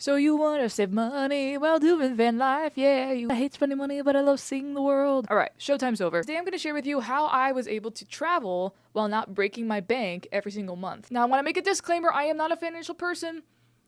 So you wanna save money while doing van life, yeah. I hate spending money, but I love seeing the world. Alright, showtime's over. Today I'm gonna share with you how I was able to travel while not breaking my bank every single month. Now I wanna make a disclaimer, I am not a financial person.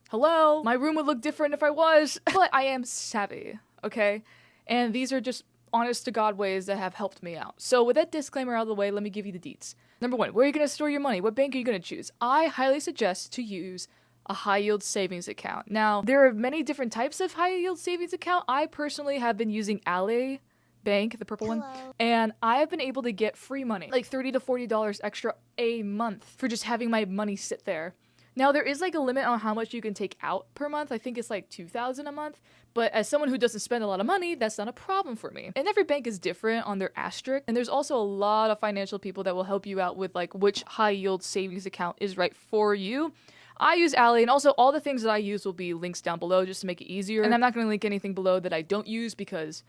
Hello? My room would look different if I was. But I am savvy, okay? And these are just honest to God ways that have helped me out. So with that disclaimer out of the way, let me give you the deets. Number one, where are you gonna store your money? What bank are you gonna choose? I highly suggest to use a high yield savings account. Now, there are many different types of high yield savings account. I personally have been using Ally Bank, the purple one, and I have been able to get free money, like $30 to $40 extra a month for just having my money sit there. Now, there is like a limit on how much you can take out per month. I think it's like $2,000 a month. But as someone who doesn't spend a lot of money, that's not a problem for me. And every bank is different on their asterisk. And there's also a lot of financial people that will help you out with like which high yield savings account is right for you. I use Ally, and also all the things that I use will be links down below just to make it easier. And I'm not going to link anything below that I don't use because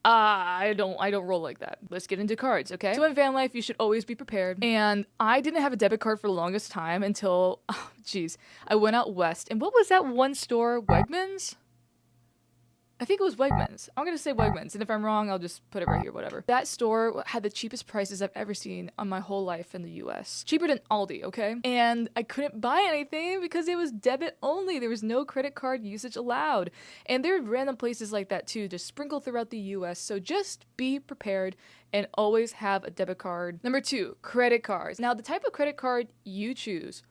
I don't roll like that. Let's get into cards, okay? So in van life, you should always be prepared. And I didn't have a debit card for the longest time until, I went out west. And what was that one store? Wegmans? I think it was Wegmans. I'm gonna say Wegmans, and if I'm wrong, I'll just put it right here, whatever. That store had the cheapest prices I've ever seen on my whole life in the US. Cheaper than Aldi, okay? And I couldn't buy anything because it was debit only. There was no credit card usage allowed. And there are random places like that too, just sprinkled throughout the US. So just be prepared and always have a debit card. Number two, credit cards. Now, the type of credit card you choose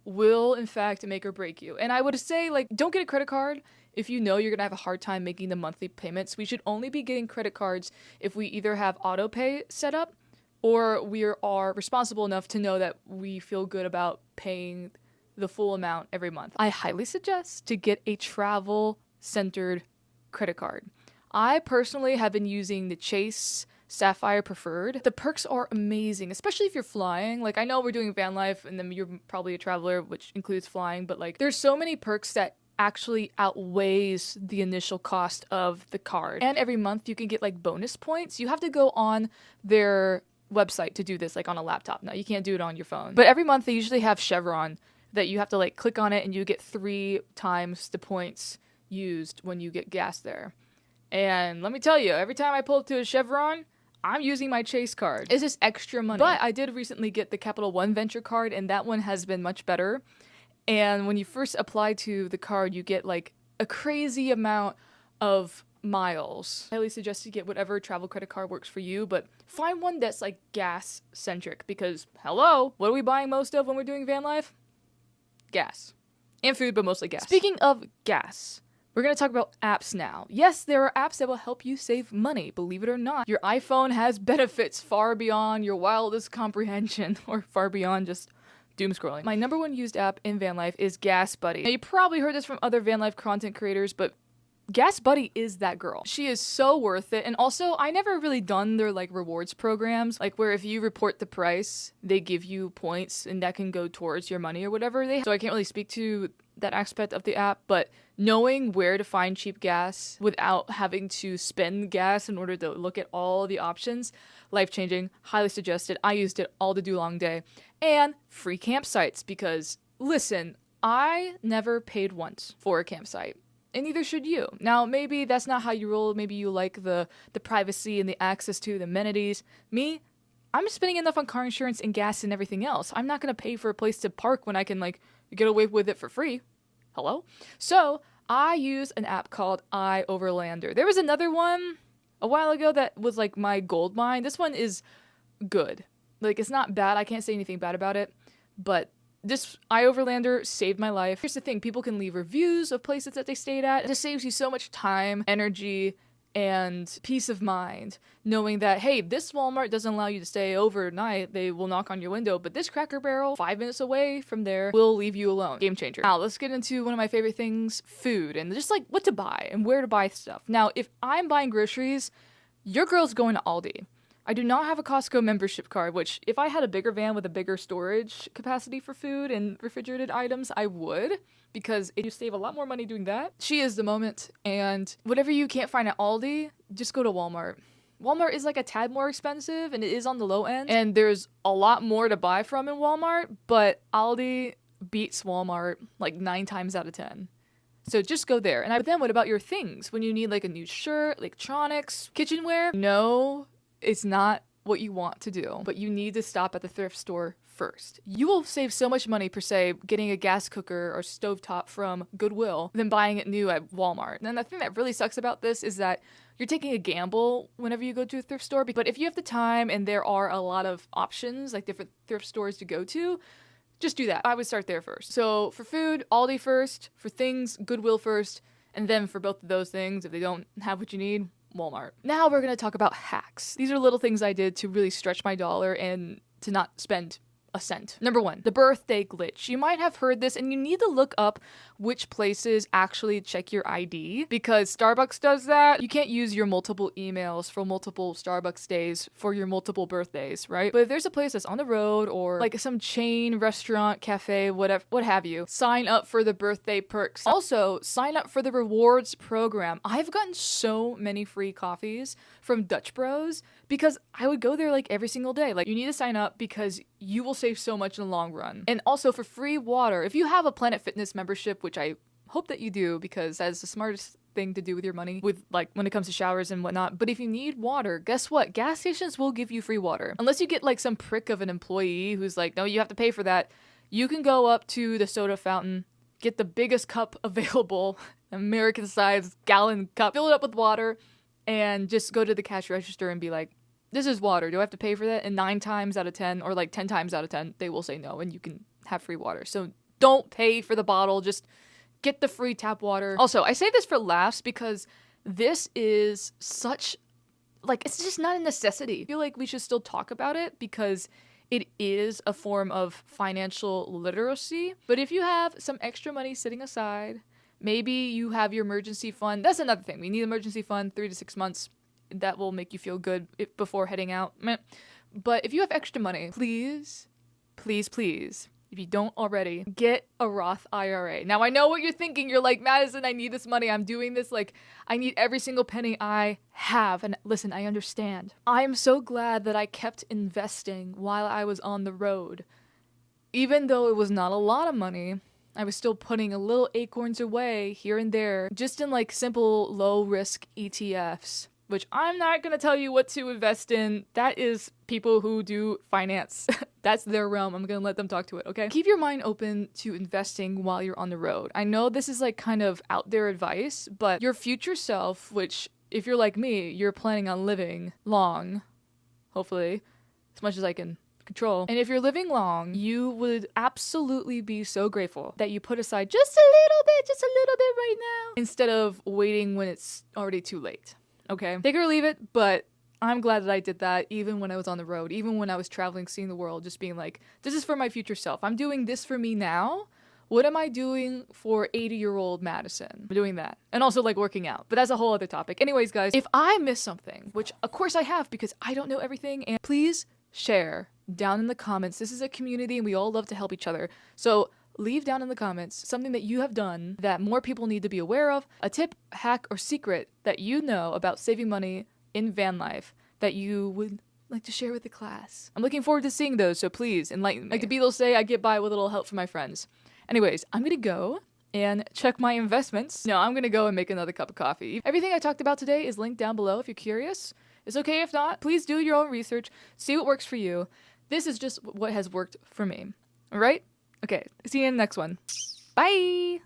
will in fact make or break you. And I would say, like, don't get a credit card if you know you're gonna have a hard time making the monthly payments. We should only be getting credit cards if we either have auto pay set up or we are responsible enough to know that we feel good about paying the full amount every month. I highly suggest to get a travel centered credit card. I personally have been using the Chase Sapphire Preferred. The perks are amazing, especially if you're flying. Like, I know we're doing van life and then you're probably a traveler, which includes flying, but like there's so many perks that actually outweighs the initial cost of the card. And every month you can get like bonus points. You have to go on their website to do this, like on a laptop. Now you can't do it on your phone. But every month they usually have Chevron that you have to like click on it and you get 3 times the points used when you get gas there. And let me tell you, every time I pull up to a Chevron, I'm using my Chase card. It's just extra money. But I did recently get the Capital One Venture card, and that one has been much better. And when you first apply to the card, you get like a crazy amount of miles. I highly suggest you get whatever travel credit card works for you, but find one that's like gas centric because hello, what are we buying most of when we're doing van life? Gas. And food, but mostly gas. Speaking of gas, we're going to talk about apps now. Yes, there are apps that will help you save money, believe it or not. Your iPhone has benefits far beyond your wildest comprehension or far beyond just doom scrolling. My number one used app in van life is Gas Buddy. Now, you probably heard this from other van life content creators, but Gas Buddy is that girl. She is so worth it. And also, I never really done their like rewards programs, like where if you report the price, they give you points and that can go towards your money or whatever they have. So I can't really speak to that aspect of the app, but knowing where to find cheap gas without having to spend gas in order to look at all the options, life-changing, highly suggested. I used it all the do long day. And free campsites because, listen, I never paid once for a campsite. And neither should you. Now, maybe that's not how you roll. Maybe you like the privacy and the access to the amenities. Me, I'm spending enough on car insurance and gas and everything else. I'm not going to pay for a place to park when I can, like, get away with it for free. Hello? So, I use an app called iOverlander. There was another one a while ago that was, like, my gold mine. This one is good. Like, it's not bad. I can't say anything bad about it. But this iOverlander saved my life. Here's the thing. People can leave reviews of places that they stayed at. It just saves you so much time, energy, and peace of mind, knowing that, hey, this Walmart doesn't allow you to stay overnight. They will knock on your window, but this Cracker Barrel, 5 minutes away from there, will leave you alone. Game changer. Now, let's get into one of my favorite things, food, and just like what to buy and where to buy stuff. Now, if I'm buying groceries, your girl's going to Aldi. I do not have a Costco membership card, which if I had a bigger van with a bigger storage capacity for food and refrigerated items, I would, because you save a lot more money doing that. She is the moment, and whatever you can't find at Aldi, just go to Walmart. Walmart is like a tad more expensive, and it is on the low end, and there's a lot more to buy from in Walmart, but Aldi beats Walmart like 9 times out of 10. So just go there. But then what about your things? When you need like a new shirt, electronics, kitchenware? No, it's not what you want to do, but you need to stop at the thrift store first. You will save so much money per se getting a gas cooker or stovetop from Goodwill than buying it new at Walmart. And the thing that really sucks about this is that you're taking a gamble whenever you go to a thrift store. But if you have the time and there are a lot of options, like different thrift stores to go to, just do that. I would start there first. So for food, Aldi first. For things, Goodwill first. And then for both of those things, if they don't have what you need, Walmart. Now we're going to talk about hacks. These are little things I did to really stretch my dollar and to not spend a cent. Number 1, the birthday glitch. You might have heard this, and you need to look up which places actually check your ID, because Starbucks does that. You can't use your multiple emails for multiple Starbucks days for your multiple birthdays, right? But if there's a place that's on the road or like some chain, restaurant, cafe, whatever, what have you, sign up for the birthday perks. Also, sign up for the rewards program. I've gotten so many free coffees from Dutch Bros because I would go there like every single day. Like, you need to sign up because you will save so much in the long run. And also for free water, if you have a Planet Fitness membership, which I hope that you do, because that is the smartest thing to do with your money, with like when it comes to showers and whatnot. But if you need water, guess what? Gas stations will give you free water. Unless you get like some prick of an employee who's like, no, you have to pay for that. You can go up to the soda fountain, get the biggest cup available, American-sized gallon cup, fill it up with water, and just go to the cash register and be like, this is water. Do I have to pay for that? And 9 times out of 10, or like 10 times out of 10, they will say no, and you can have free water. So don't pay for the bottle. Just get the free tap water. Also, I say this for laughs because this is such, like, it's just not a necessity. I feel like we should still talk about it because it is a form of financial literacy. But if you have some extra money sitting aside, maybe you have your emergency fund. That's another thing. We need emergency fund 3 to 6 months. That will make you feel good before heading out. But if you have extra money, please, please, please, if you don't already, get a Roth IRA. Now, I know what you're thinking. You're like, Madison, I need this money. I'm doing this. Like, I need every single penny I have. And listen, I understand. I'm so glad that I kept investing while I was on the road. Even though it was not a lot of money, I was still putting a little acorns away here and there, just in like simple low-risk ETFs. Which I'm not going to tell you what to invest in. That is people who do finance. That's their realm. I'm going to let them talk to it, okay? Keep your mind open to investing while you're on the road. I know this is like kind of out there advice, but your future self, which if you're like me, you're planning on living long, hopefully, as much as I can control. And if you're living long, you would absolutely be so grateful that you put aside just a little bit right now, instead of waiting when it's already too late. Okay, take it or leave it, but I'm glad that I did that even when I was on the road, even when I was traveling, seeing the world, just being like, this is for my future self. I'm doing this for me now. What am I doing for 80-year-old Madison? I'm doing that. And also like working out, but that's a whole other topic. Anyways, guys, if I miss something, which of course I have because I don't know everything, and please share down in the comments. This is a community and we all love to help each other. So leave down in the comments something that you have done that more people need to be aware of, a tip, hack, or secret that you know about saving money in van life that you would like to share with the class. I'm looking forward to seeing those, so please enlighten me. Like the Beatles say, I get by with a little help from my friends. Anyways, I'm gonna go and check my investments. No, I'm gonna go and make another cup of coffee. Everything I talked about today is linked down below if you're curious. It's okay if not. Please do your own research. See what works for you. This is just what has worked for me. All right? Okay, see you in the next one. Bye!